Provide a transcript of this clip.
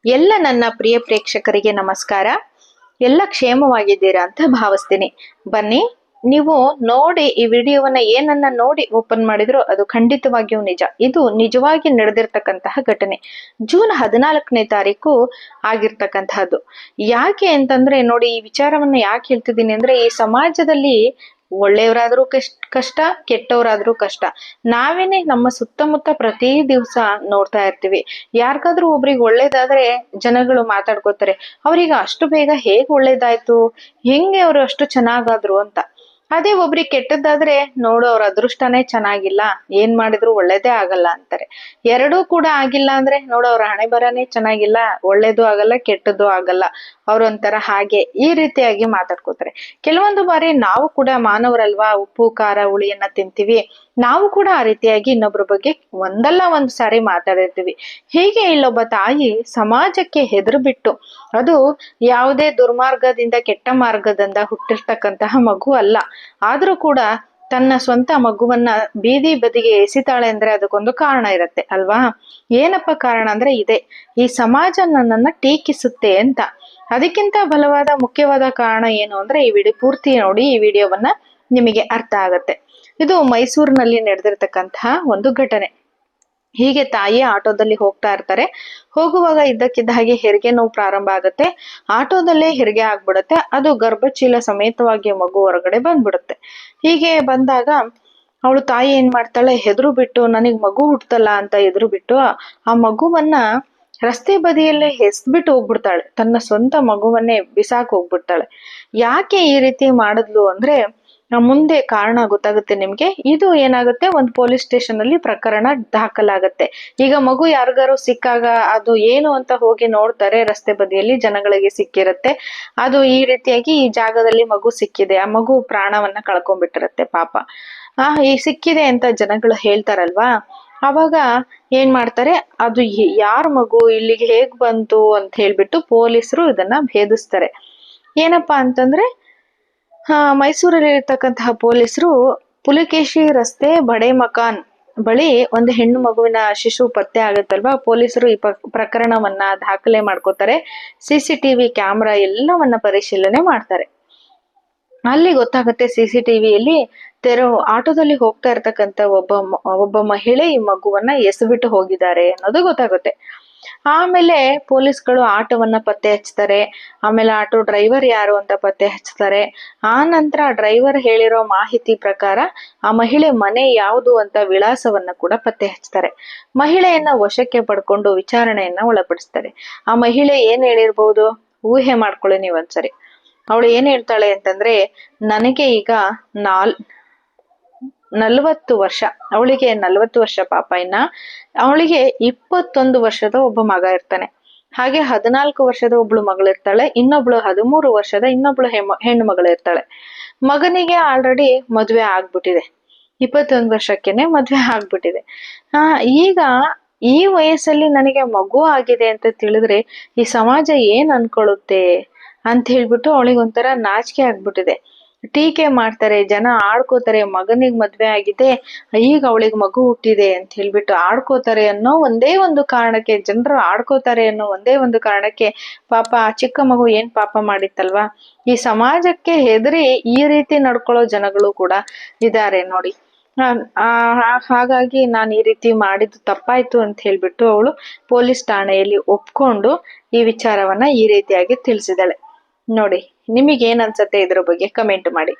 ಎಲ್ಲ ನನ್ನ ಪ್ರಿಯ ಪ್ರೇಕ್ಷಕರಿಗೆ ನಮಸ್ಕಾರ. ಎಲ್ಲ ಕ್ಷೇಮವಾಗಿದ್ದೀರಾ ಅಂತ ಭಾವಿಸ್ತೀನಿ. ಬನ್ನಿ, ನೀವು ನೋಡಿ ಈ ವಿಡಿಯೋವನ್ನ ಏನನ್ನ ನೋಡಿ ಓಪನ್ ಮಾಡಿದ್ರು ಅದು ಖಂಡಿತವಾಗಿಯೂ ನಿಜ. ಇದು ನಿಜವಾಗಿ ನಡೆದಿರ್ತಕ್ಕಂತಹ ಘಟನೆ. ಜೂನ್ 14ನೇ ತಾರೀಕು ಆಗಿರ್ತಕ್ಕಂತಹದ್ದು. ಯಾಕೆ ಅಂತಂದ್ರೆ ನೋಡಿ, ಈ ವಿಚಾರವನ್ನ ಯಾಕೆ ಹೇಳ್ತಿದ್ದೀನಿ ಅಂದ್ರೆ, ಈ ಸಮಾಜದಲ್ಲಿ ಒಳ್ಳೆಯವರಾದ್ರೂ ಕಷ್ಟ, ಕೆಟ್ಟವರಾದ್ರೂ ಕಷ್ಟ. ನಾವೇನೆ ನಮ್ಮ ಸುತ್ತಮುತ್ತ ಪ್ರತಿ ದಿವಸ ನೋಡ್ತಾ ಇರ್ತೀವಿ. ಯಾರಿಗಾದ್ರೂ ಒಬ್ರಿಗೆ ಒಳ್ಳೇದಾದ್ರೆ ಜನಗಳು ಮಾತಾಡ್ಕೋತಾರೆ, ಅವ್ರಿಗೆ ಅಷ್ಟು ಬೇಗ ಹೇಗ್ ಒಳ್ಳೇದಾಯ್ತು, ಹೆಂಗೆ ಅವ್ರು ಅಷ್ಟು ಚೆನ್ನಾಗಾದ್ರು ಅಂತ. ಅದೇ ಒಬ್ರಿಗೆ ಕೆಟ್ಟದ್ದಾದ್ರೆ, ನೋಡು ಅವ್ರ ಅದೃಷ್ಟನೇ ಚೆನ್ನಾಗಿಲ್ಲ, ಏನ್ ಮಾಡಿದ್ರು ಒಳ್ಳೇದೇ ಆಗಲ್ಲ ಅಂತಾರೆ. ಎರಡೂ ಕೂಡ ಆಗಿಲ್ಲ ಅಂದ್ರೆ, ನೋಡು ಅವ್ರ ಹಣೆ ಬರನೇ ಚೆನ್ನಾಗಿಲ್ಲ, ಒಳ್ಳೇದು ಆಗಲ್ಲ ಕೆಟ್ಟದ್ದು ಆಗಲ್ಲ, ಅವ್ರೊಂಥರ ಹಾಗೆ ಈ ರೀತಿಯಾಗಿ ಮಾತಾಡ್ಕೋತಾರೆ. ಕೆಲವೊಂದು ಬಾರಿ ನಾವು ಕೂಡ ಮಾನವರಲ್ವಾ, ಉಪ್ಪು ಖಾರ ಹುಳಿಯನ್ನ ತಿಂತೀವಿ. ನಾವು ಕೂಡ ಆ ರೀತಿಯಾಗಿ ಇನ್ನೊಬ್ರ ಬಗ್ಗೆ ಒಂದಲ್ಲ ಒಂದ್ ಸಾರಿ ಮಾತಾಡಿರ್ತೀವಿ. ಹೀಗೆ ಇಲ್ಲೊಬ್ಬ ತಾಯಿ ಸಮಾಜಕ್ಕೆ ಹೆದರು ಬಿಟ್ಟು, ಅದು ಯಾವುದೇ ದುರ್ಮಾರ್ಗದಿಂದ ಕೆಟ್ಟ ಮಾರ್ಗದಿಂದ ಹುಟ್ಟಿರ್ತಕ್ಕಂತಹ ಮಗು ಅಲ್ಲ, ಆದ್ರೂ ಕೂಡ ತನ್ನ ಸ್ವಂತ ಮಗುವನ್ನ ಬೀದಿ ಬದಿಗೆ ಎಸಿತಾಳೆ ಅಂದ್ರೆ ಅದಕ್ಕೊಂದು ಕಾರಣ ಇರತ್ತೆ ಅಲ್ವಾ? ಏನಪ್ಪ ಕಾರಣ ಅಂದ್ರೆ ಇದೆ, ಈ ಸಮಾಜ ನನ್ನನ್ನ ಟೀಕಿಸುತ್ತೆ ಅಂತ. ಅದಕ್ಕಿಂತ ಬಲವಾದ ಮುಖ್ಯವಾದ ಕಾರಣ ಏನು ಅಂದ್ರೆ, ಈ ವಿಡಿಯೋ ಪೂರ್ತಿ ನೋಡಿ, ಈ ವಿಡಿಯೋವನ್ನ ನಿಮಗೆ ಅರ್ಥ ಆಗತ್ತೆ. ಇದು ಮೈಸೂರಿನಲ್ಲಿ ನಡೆದಿರ್ತಕ್ಕಂತಹ ಒಂದು ಘಟನೆ. ಹೀಗೆ ತಾಯಿ ಆಟೋದಲ್ಲಿ ಹೋಗ್ತಾ ಇರ್ತಾರೆ. ಹೋಗುವಾಗ ಇದ್ದಕ್ಕಿದ್ದ ಹಾಗೆ ಹೆರಿಗೆ ನೋವು ಪ್ರಾರಂಭ ಆಗತ್ತೆ. ಆಟೋದಲ್ಲೇ ಹೆರಿಗೆ ಆಗ್ಬಿಡತ್ತೆ. ಅದು ಗರ್ಭಚೀಲ ಸಮೇತವಾಗಿ ಮಗು ಹೊರಗಡೆ ಬಂದ್ಬಿಡುತ್ತೆ. ಹೀಗೆ ಬಂದಾಗ ಅವಳು ತಾಯಿ ಏನ್ ಮಾಡ್ತಾಳೆ, ಹೆದ್ರು ಬಿಟ್ಟು ನನಗ್ ಮಗು ಹುಟ್ಟತಲ್ಲ ಅಂತ ಎದುರು ಬಿಟ್ಟು ಆ ಮಗುವನ್ನ ರಸ್ತೆ ಬದಿಯಲ್ಲೇ ಎಸ್ಬಿಟ್ಟು ಹೋಗ್ಬಿಡ್ತಾಳೆ. ತನ್ನ ಸ್ವಂತ ಮಗುವನ್ನೇ ಬಿಸಾಕ್ ಹೋಗ್ಬಿಡ್ತಾಳೆ. ಯಾಕೆ ಈ ರೀತಿ ಮಾಡಿದ್ಲು ಅಂದ್ರೆ, ಮುಂದೆ ಕಾರಣ ಗೊತ್ತಾಗುತ್ತೆ ನಿಮ್ಗೆ. ಇದು ಏನಾಗುತ್ತೆ, ಒಂದು ಪೊಲೀಸ್ ಸ್ಟೇಷನ್ ಅಲ್ಲಿ ಪ್ರಕರಣ ದಾಖಲಾಗತ್ತೆ. ಈಗ ಮಗು ಯಾರಿಗಾರು ಸಿಕ್ಕಾಗ ಅದು ಏನು ಅಂತ ಹೋಗಿ ನೋಡ್ತಾರೆ, ರಸ್ತೆ ಬದಿಯಲ್ಲಿ ಜನಗಳಿಗೆ ಸಿಕ್ಕಿರತ್ತೆ. ಅದು ಈ ರೀತಿಯಾಗಿ ಈ ಜಾಗದಲ್ಲಿ ಮಗು ಸಿಕ್ಕಿದೆ, ಆ ಮಗು ಪ್ರಾಣವನ್ನ ಕಳ್ಕೊಂಡ್ಬಿಟ್ಟಿರತ್ತೆ ಪಾಪ. ಈ ಸಿಕ್ಕಿದೆ ಅಂತ ಜನಗಳು ಹೇಳ್ತಾರಲ್ವಾ, ಅವಾಗ ಏನ್ ಮಾಡ್ತಾರೆ, ಅದು ಯಾರ ಮಗು, ಇಲ್ಲಿಗೆ ಹೇಗ್ ಬಂತು ಅಂತ ಹೇಳ್ಬಿಟ್ಟು ಪೊಲೀಸರು ಇದನ್ನ ಭೇದಿಸ್ತಾರೆ. ಏನಪ್ಪಾ ಅಂತಂದ್ರೆ, ಮೈಸೂರಲ್ಲಿ ಇರ್ತಕ್ಕಂತಹ ಪೊಲೀಸರು ಪುಲಿಕೇಶಿ ರಸ್ತೆ ಬಡೆ ಮಕಾನ್ ಬಳಿ ಒಂದು ಹೆಣ್ಣು ಮಗುವಿನ ಶಿಶು ಪತ್ತೆ ಆಗುತ್ತಲ್ವಾ, ಪೊಲೀಸರು ಈ ಪ್ರಕರಣವನ್ನ ದಾಖಲೆ ಮಾಡ್ಕೋತಾರೆ. CCTV ಕ್ಯಾಮ್ರಾ ಎಲ್ಲವನ್ನ ಪರಿಶೀಲನೆ ಮಾಡ್ತಾರೆ. ಅಲ್ಲಿ ಗೊತ್ತಾಗುತ್ತೆ, CCTVಯಲ್ಲಿ ಆಟೋದಲ್ಲಿ ಹೋಗ್ತಾ ಇರ್ತಕ್ಕಂತ ಒಬ್ಬ ಮಹಿಳೆ ಈ ಮಗುವನ್ನ ಎಸೆಬಿಟ್ಟು ಹೋಗಿದ್ದಾರೆ ಅನ್ನೋದು ಗೊತ್ತಾಗುತ್ತೆ. ಆಮೇಲೆ ಪೊಲೀಸ್ಗಳು ಆಟೋವನ್ನ ಪತ್ತೆ ಹಚ್ತಾರೆ. ಆಮೇಲೆ ಆಟೋ ಡ್ರೈವರ್ ಯಾರು ಅಂತ ಪತ್ತೆ ಹಚ್ತಾರೆ. ಆ ನಂತರ ಡ್ರೈವರ್ ಹೇಳಿರೋ ಮಾಹಿತಿ ಪ್ರಕಾರ ಆ ಮಹಿಳೆ ಮನೆ ಯಾವುದು ಅಂತ ವಿಳಾಸವನ್ನ ಕೂಡ ಪತ್ತೆ ಹಚ್ತಾರೆ. ಮಹಿಳೆಯನ್ನ ವಶಕ್ಕೆ ಪಡ್ಕೊಂಡು ವಿಚಾರಣೆಯನ್ನ ಒಳಪಡಿಸ್ತಾರೆ. ಆ ಮಹಿಳೆ ಏನ್ ಹೇಳಿರ್ಬಹುದು, ಊಹೆ ಮಾಡ್ಕೊಳ್ಳಿ ನೀವೊಂದ್ಸರಿ. ಅವಳು ಏನ್ ಹೇಳ್ತಾಳೆ ಅಂತಂದ್ರೆ, ನನಗೆ ಈಗ 40 ವರ್ಷ, ಅವಳಿಗೆ 40 ವರ್ಷ ಪಾಪ. ಇನ್ನ ಅವಳಿಗೆ 21 ವರ್ಷದ ಒಬ್ಬ ಮಗ ಇರ್ತಾನೆ. ಹಾಗೆ 14 ವರ್ಷದ ಒಬ್ಳು ಮಗಳಿರ್ತಾಳೆ. ಇನ್ನೊಬ್ಳು 13 ವರ್ಷದ ಇನ್ನೊಬ್ಳು ಹೆಣ್ಣು ಮಗಳಿರ್ತಾಳೆ. ಮಗನಿಗೆ ಆಲ್ರೆಡಿ ಮದ್ವೆ ಆಗ್ಬಿಟ್ಟಿದೆ. 21 ವರ್ಷಕ್ಕೆನೆ ಮದ್ವೆ ಆಗ್ಬಿಟ್ಟಿದೆ. ಈಗ ಈ ವಯಸ್ಸಲ್ಲಿ ನನಗೆ ಮಗು ಆಗಿದೆ ಅಂತ ತಿಳಿದ್ರೆ ಈ ಸಮಾಜ ಏನ್ ಅನ್ಕೊಳ್ಳುತ್ತೆ ಅಂತ ಹೇಳ್ಬಿಟ್ಟು ಅವಳಿಗೆ ಒಂಥರ ನಾಚಿಕೆ ಆಗ್ಬಿಟ್ಟಿದೆ. ಟೀಕೆ ಮಾಡ್ತಾರೆ, ಜನ ಆಡ್ಕೋತಾರೆ, ಮಗನಿಗೆ ಮದ್ವೆ ಆಗಿದೆ, ಈಗ ಅವಳಿಗೆ ಮಗು ಹುಟ್ಟಿದೆ ಅಂತ ಹೇಳ್ಬಿಟ್ಟು ಆಡ್ಕೋತಾರೆ ಅನ್ನೋ ಒಂದೇ ಒಂದು ಕಾರಣಕ್ಕೆ, ಜನರು ಆಡ್ಕೋತಾರೆ ಅನ್ನೋ ಒಂದೇ ಒಂದು ಕಾರಣಕ್ಕೆ ಪಾಪ ಆ ಚಿಕ್ಕ ಮಗು ಏನ್ ಪಾಪ ಮಾಡಿತ್ತಲ್ವಾ. ಈ ಸಮಾಜಕ್ಕೆ ಹೆದರಿ ಈ ರೀತಿ ನಡ್ಕೊಳ್ಳೋ ಜನಗಳು ಕೂಡ ಇದ್ದಾರೆ ನೋಡಿ. ಹಾಗಾಗಿ ನಾನು ಈ ರೀತಿ ಮಾಡಿದ್ದು ತಪ್ಪಾಯ್ತು ಅಂತ ಹೇಳ್ಬಿಟ್ಟು ಅವಳು ಪೊಲೀಸ್ ಠಾಣೆಯಲ್ಲಿ ಒಪ್ಕೊಂಡು ಈ ವಿಚಾರವನ್ನ ಈ ರೀತಿಯಾಗಿ ತಿಳಿಸಿದಾಳೆ. ನೋಡಿ, ನಿಮಗೇನ್ ಅನ್ಸತ್ತೆ ಇದ್ರ ಬಗ್ಗೆ ಕಮೆಂಟ್ ಮಾಡಿ.